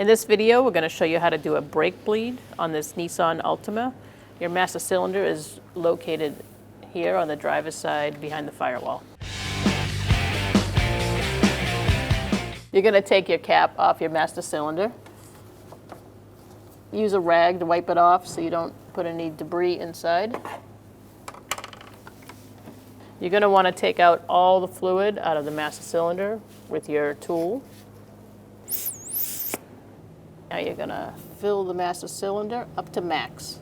In this video, we're going to show you how to do a brake bleed on this Nissan Altima. Your master cylinder is located here on the driver's side behind the firewall. You're going to take your cap off your master cylinder. Use a rag to wipe it off so you don't put any debris inside. You're going to want to take out all the fluid out of the master cylinder with your tool. Now you're going to fill the master cylinder up to max.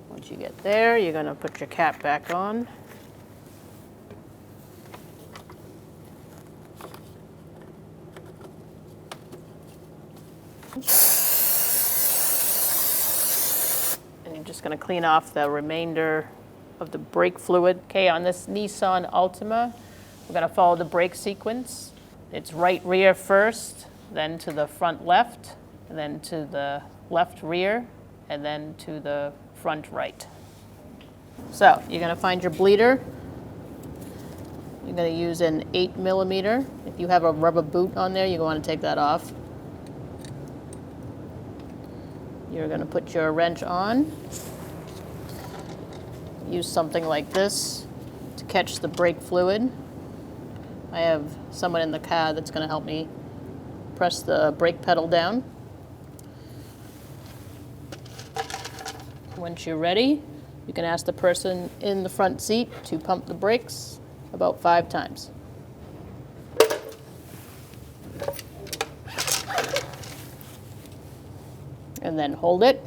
Once you get there, you're going to put your cap back on. And you're just going to clean off the remainder of the brake fluid. Okay, on this Nissan Altima, we're going to follow the brake sequence. It's right rear first, then to the front left, and then to the left rear, and then to the front right. So you're going to find your bleeder. You're going to use an 8mm. If you have a rubber boot on there, you want to take that off. You're going to put your wrench on. Use something like this to catch the brake fluid. I have someone in the car that's going to help me press the brake pedal down. Once you're ready, you can ask the person in the front seat to pump the brakes about 5 times. And then hold it.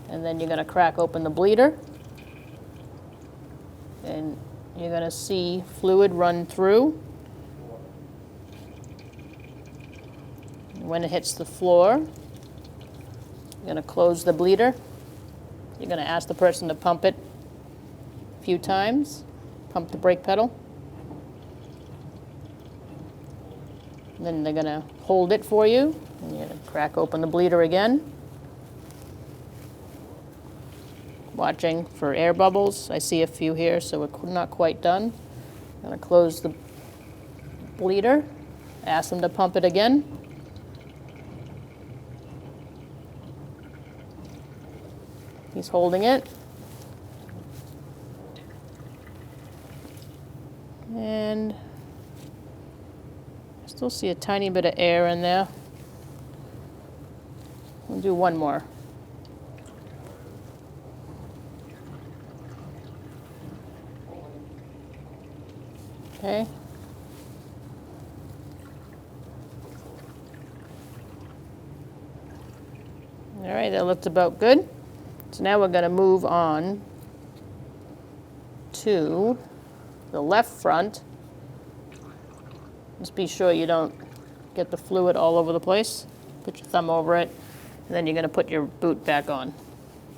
And then you're going to crack open the bleeder. And you're going to see fluid run through. When it hits the floor, you're going to close the bleeder. You're going to ask the person to pump it a few times. Pump the brake pedal. And then they're going to hold it for you. And you're going to crack open the bleeder again. Watching for air bubbles. I see a few here, so we're not quite done. I'm going to close the bleeder. Ask them to pump it again. He's holding it. And I still see a tiny bit of air in there. We'll do one more. Okay. All right, that looked about good. So now we're going to move on to the left front. Just be sure you don't get the fluid all over the place. Put your thumb over it, and then you're going to put your boot back on.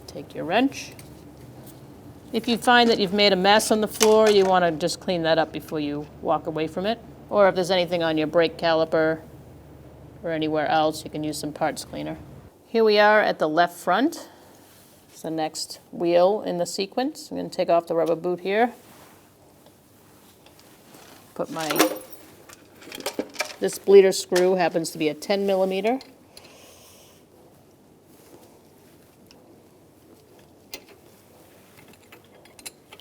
Take your wrench. If you find that you've made a mess on the floor, you want to just clean that up before you walk away from it. Or if there's anything on your brake caliper or anywhere else, you can use some parts cleaner. Here we are at the left front. It's the next wheel in the sequence. I'm going to take off the rubber boot here. Put this bleeder screw happens to be a 10mm.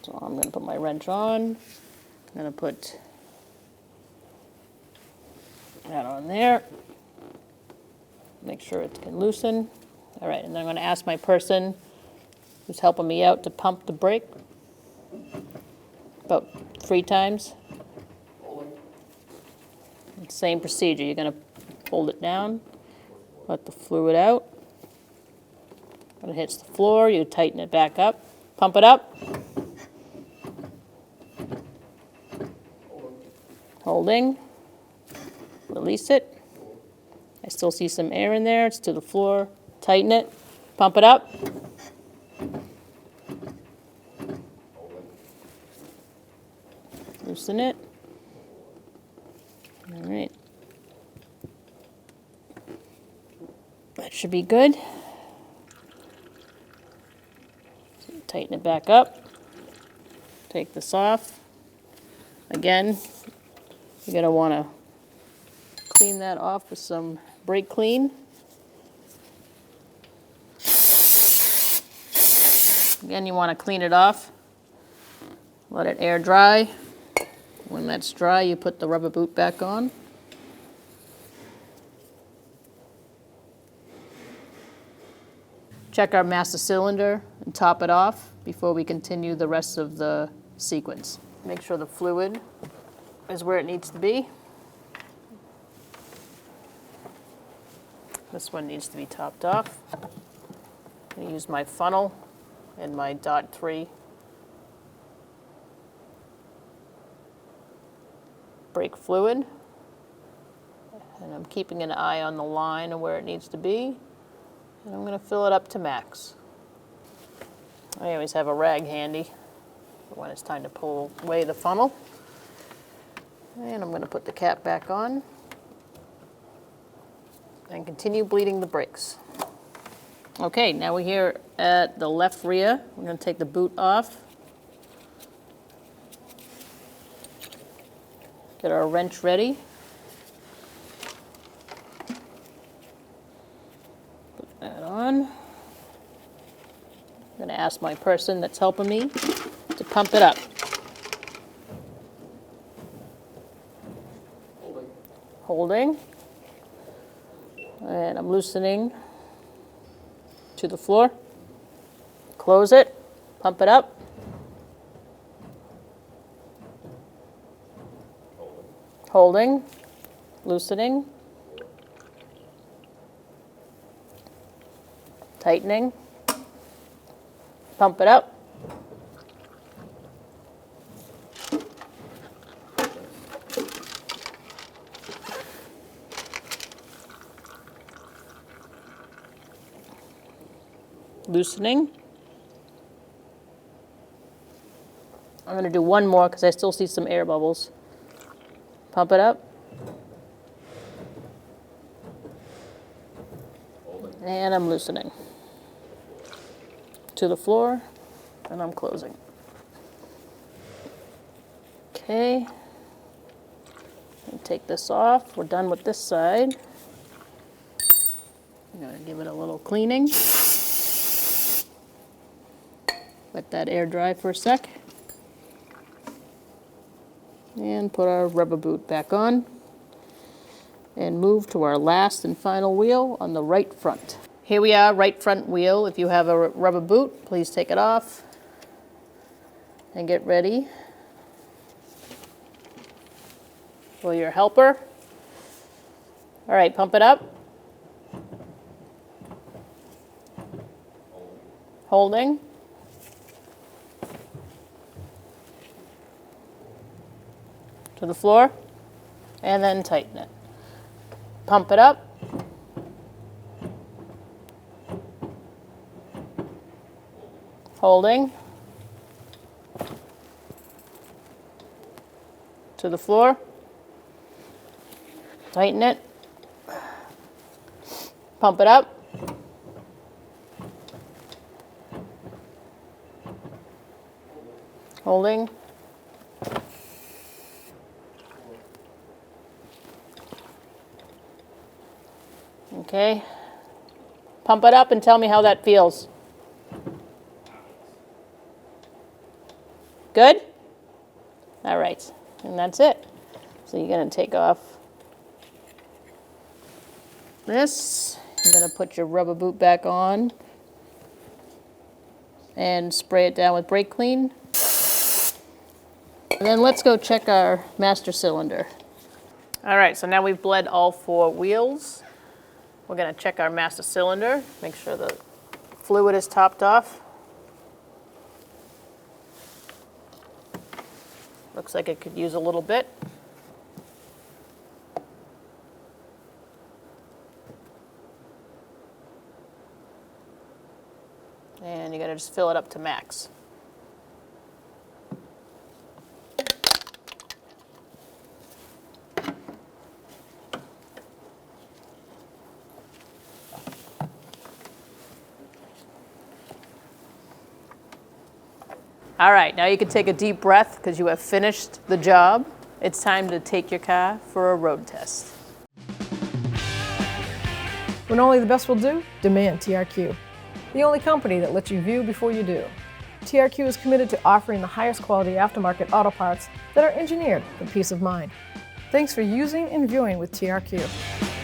So I'm going to put my wrench on. I'm going to put that on there. Make sure it can loosen. All right, and then I'm going to ask my person who's helping me out to pump the brake about 3 times. Same procedure. You're going to hold it down, let the fluid out. When it hits the floor, you tighten it back up, pump it up. Holding, release it. I still see some air in there. It's to the floor. Tighten it, pump it up. Loosen it. All right. That should be good. So tighten it back up. Take this off. Again, you're going to want to clean that off with some brake clean. Again, you want to clean it off. Let it air dry. When that's dry, you put the rubber boot back on. Check our master cylinder and top it off before we continue the rest of the sequence. Make sure the fluid is where it needs to be. This one needs to be topped off. I'm going to use my funnel and my .3 brake fluid. And I'm keeping an eye on the line of where it needs to be. And I'm going to fill it up to max. I always have a rag handy for when it's time to pull away the funnel. And I'm going to put the cap back on and continue bleeding the brakes. Okay, now we're here at the left rear. We're going to take the boot off. Get our wrench ready. Put that on. I'm going to ask my person that's helping me to pump it up. Holding. And I'm loosening to the floor. Close it. Pump it up. Holding. Loosening. Tightening. Pump it up. Loosening. I'm going to do one more because I still see some air bubbles. Pump it up. And I'm loosening. To the floor, and I'm closing. Okay. Take this off. We're done with this side. I'm going to give it a little cleaning. Let that air dry for a sec. And put our rubber boot back on. And move to our last and final wheel on the right front. Here we are, right front wheel. If you have a rubber boot, please take it off and get ready for your helper. All right, pump it up. Holding. To the floor, and then tighten it. Pump it up. Holding. To the floor. Tighten it. Pump it up. Holding. Okay. Pump it up and tell me how that feels. Good? All right. And that's it. So you're going to take off this. You're going to put your rubber boot back on and spray it down with brake clean. And then let's go check our master cylinder. All right, so now we've bled all 4 wheels. We're going to check our master cylinder, make sure the fluid is topped off. Looks like it could use a little bit. And you're going to just fill it up to max. All right, now you can take a deep breath because you have finished the job. It's time to take your car for a road test. When only the best will do, demand TRQ. The only company that lets you view before you do. TRQ is committed to offering the highest quality aftermarket auto parts that are engineered for peace of mind. Thanks for using and viewing with TRQ.